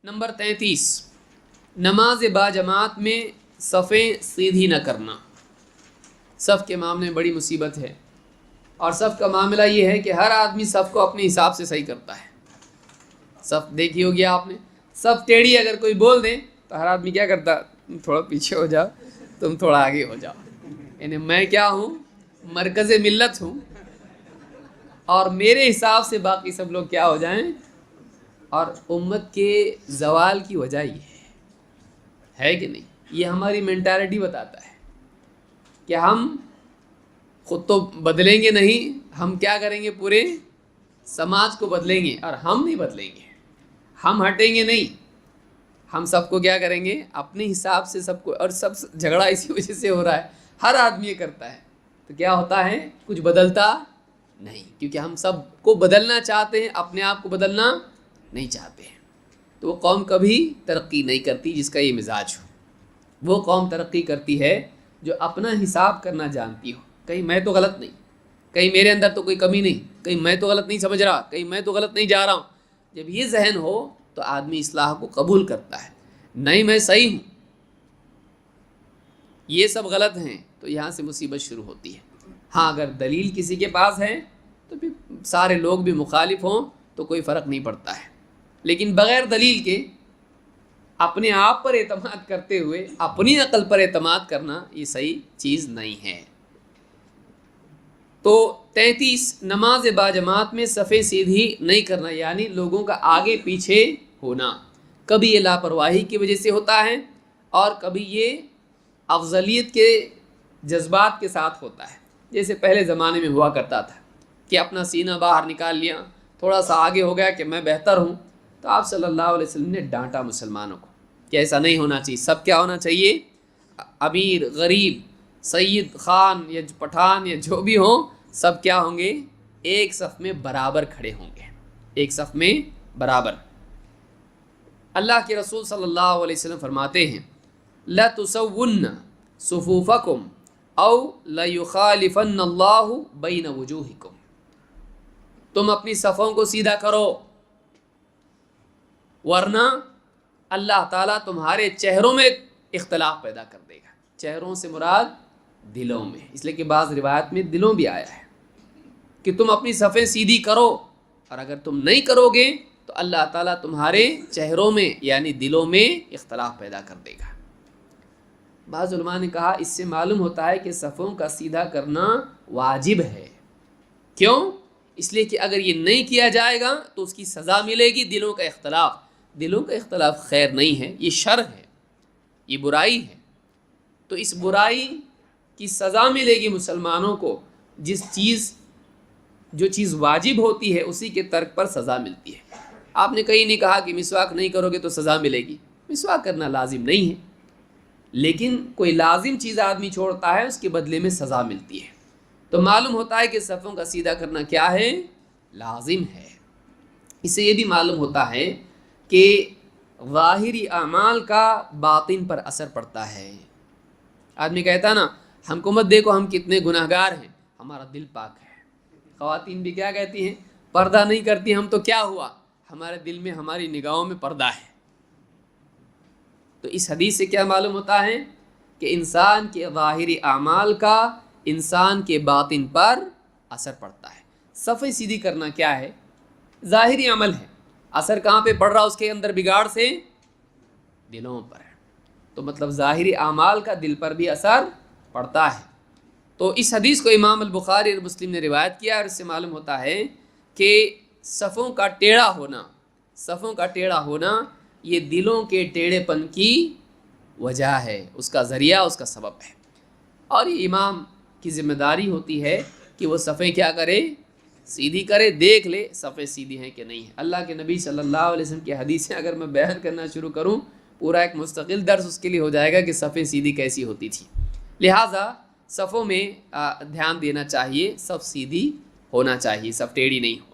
Number 33، نماز باجماعت میں صفیں سیدھی نہ کرنا صف کے معاملے میں بڑی مصیبت ہے، اور صف کا معاملہ یہ ہے کہ ہر آدمی صف کو اپنے حساب سے صحیح کرتا ہے۔ صف دیکھی ہوگی آپ نے، صف ٹیڑھی اگر کوئی بول دیں تو ہر آدمی کیا کرتا، تم تھوڑا پیچھے ہو جاؤ، تم تھوڑا آگے ہو جاؤ، یعنی میں کیا ہوں، مرکز ملت ہوں، اور میرے حساب سے باقی سب لوگ کیا ہو جائیں۔ اور امت کے زوال کی وجہ یہ ہے کہ نہیں، یہ ہماری مینٹالٹی بتاتا ہے کہ ہم خود تو بدلیں گے نہیں، ہم کیا کریں گے، پورے سماج کو بدلیں گے، اور ہم نہیں بدلیں گے، ہم ہٹیں گے نہیں، ہم سب کو کیا کریں گے اپنے حساب سے سب کو۔ اور سب جھگڑا اسی وجہ سے ہو رہا ہے، ہر آدمی یہ کرتا ہے، تو کیا ہوتا ہے، کچھ بدلتا نہیں، کیونکہ ہم سب کو بدلنا چاہتے ہیں، اپنے آپ کو بدلنا نہیں چاہتے ہیں۔ تو وہ قوم کبھی ترقی نہیں کرتی جس کا یہ مزاج ہو۔ وہ قوم ترقی کرتی ہے جو اپنا حساب کرنا جانتی ہو، کہیں میں تو غلط نہیں، کہیں میرے اندر تو کوئی کمی نہیں، کہیں میں تو غلط نہیں سمجھ رہا، کہیں میں تو غلط نہیں جا رہا ہوں۔ جب یہ ذہن ہو تو آدمی اصلاح کو قبول کرتا ہے، نہیں میں صحیح ہوں، یہ سب غلط ہیں، تو یہاں سے مصیبت شروع ہوتی ہے۔ ہاں اگر دلیل کسی کے پاس ہے تو پھر سارے لوگ بھی مخالف ہوں تو کوئی فرق نہیں پڑتا ہے، لیکن بغیر دلیل کے اپنے آپ پر اعتماد کرتے ہوئے اپنی عقل پر اعتماد کرنا یہ صحیح چیز نہیں ہے۔ تو 33، نماز باجماعت میں صفیں سیدھی نہیں کرنا، یعنی لوگوں کا آگے پیچھے ہونا۔ کبھی یہ لاپرواہی کی وجہ سے ہوتا ہے، اور کبھی یہ افضلیت کے جذبات کے ساتھ ہوتا ہے، جیسے پہلے زمانے میں ہوا کرتا تھا کہ اپنا سینہ باہر نکال لیا، تھوڑا سا آگے ہو گیا کہ میں بہتر ہوں، تو آپ صلی اللہ علیہ وسلم نے ڈانٹا مسلمانوں کو کہ ایسا نہیں ہونا چاہیے۔ سب کیا ہونا چاہیے، امیر، غریب، سید، خان یا پٹھان یا جو بھی ہوں، سب کیا ہوں گے، ایک صف میں برابر کھڑے ہوں گے، ایک صف میں برابر۔ اللہ کے رسول صلی اللہ علیہ وسلم فرماتے ہیں لَتُسَوُّنَّ صُفُوفَكُمْ أَوْ لَيُخَالِفَنَّ اللَّهُ بَيْنَ وُجُوهِكُمْ، تم اپنی صفوں کو سیدھا کرو، ورنہ اللہ تعالیٰ تمہارے چہروں میں اختلاف پیدا کر دے گا۔ چہروں سے مراد دلوں میں، اس لیے کہ بعض روایت میں دلوں بھی آیا ہے کہ تم اپنی صفیں سیدھی کرو، اور اگر تم نہیں کرو گے تو اللہ تعالیٰ تمہارے چہروں میں یعنی دلوں میں اختلاف پیدا کر دے گا۔ بعض علماء نے کہا اس سے معلوم ہوتا ہے کہ صفوں کا سیدھا کرنا واجب ہے۔ کیوں؟ اس لیے کہ اگر یہ نہیں کیا جائے گا تو اس کی سزا ملے گی۔ دلوں کا اختلاف، دلوں کا اختلاف خیر نہیں ہے، یہ شر ہے، یہ برائی ہے، تو اس برائی کی سزا ملے گی مسلمانوں کو۔ جو چیز واجب ہوتی ہے اسی کے ترک پر سزا ملتی ہے۔ آپ نے کہیں نہیں کہا کہ مسواک نہیں کرو گے تو سزا ملے گی، مسواک کرنا لازم نہیں ہے، لیکن کوئی لازم چیز آدمی چھوڑتا ہے اس کے بدلے میں سزا ملتی ہے۔ تو معلوم ہوتا ہے کہ صفوں کا سیدھا کرنا کیا ہے، لازم ہے۔ اس سے یہ بھی معلوم ہوتا ہے کہ ظاہری اعمال کا باطن پر اثر پڑتا ہے۔ آدمی کہتا ہے نا، ہم کو مت دیکھو ہم کتنے گناہگار ہیں، ہمارا دل پاک ہے۔ خواتین بھی کیا کہتی ہیں، پردہ نہیں کرتی ہم تو کیا ہوا، ہمارے دل میں ہماری نگاہوں میں پردہ ہے۔ تو اس حدیث سے کیا معلوم ہوتا ہے کہ انسان کے ظاہری اعمال کا انسان کے باطن پر اثر پڑتا ہے۔ صفیں سیدھی کرنا کیا ہے، ظاہری عمل ہے، اثر کہاں پہ پڑ رہا اس کے اندر، بگاڑ سے دلوں پر ہے، تو مطلب ظاہری اعمال کا دل پر بھی اثر پڑتا ہے۔ تو اس حدیث کو امام البخاری اور مسلم نے روایت کیا، اور اس سے معلوم ہوتا ہے کہ صفوں کا ٹیڑھا ہونا، صفوں کا ٹیڑھا ہونا یہ دلوں کے ٹیڑھے پن کی وجہ ہے، اس کا ذریعہ، اس کا سبب ہے، اور یہ امام کی ذمہ داری ہوتی ہے کہ وہ صفیں کیا کرے، سیدھی کرے، دیکھ لے صفیں سیدھی ہیں کہ نہیں ہیں۔ اللہ کے نبی صلی اللہ علیہ وسلم کی حدیثیں اگر میں بیان کرنا شروع کروں، پورا ایک مستقل درس اس کے لیے ہو جائے گا کہ صفیں سیدھی کیسی ہوتی تھی۔ لہٰذا صفوں میں دھیان دینا چاہیے، صف سیدھی ہونا چاہیے، صف ٹیڑھی نہیں ہو۔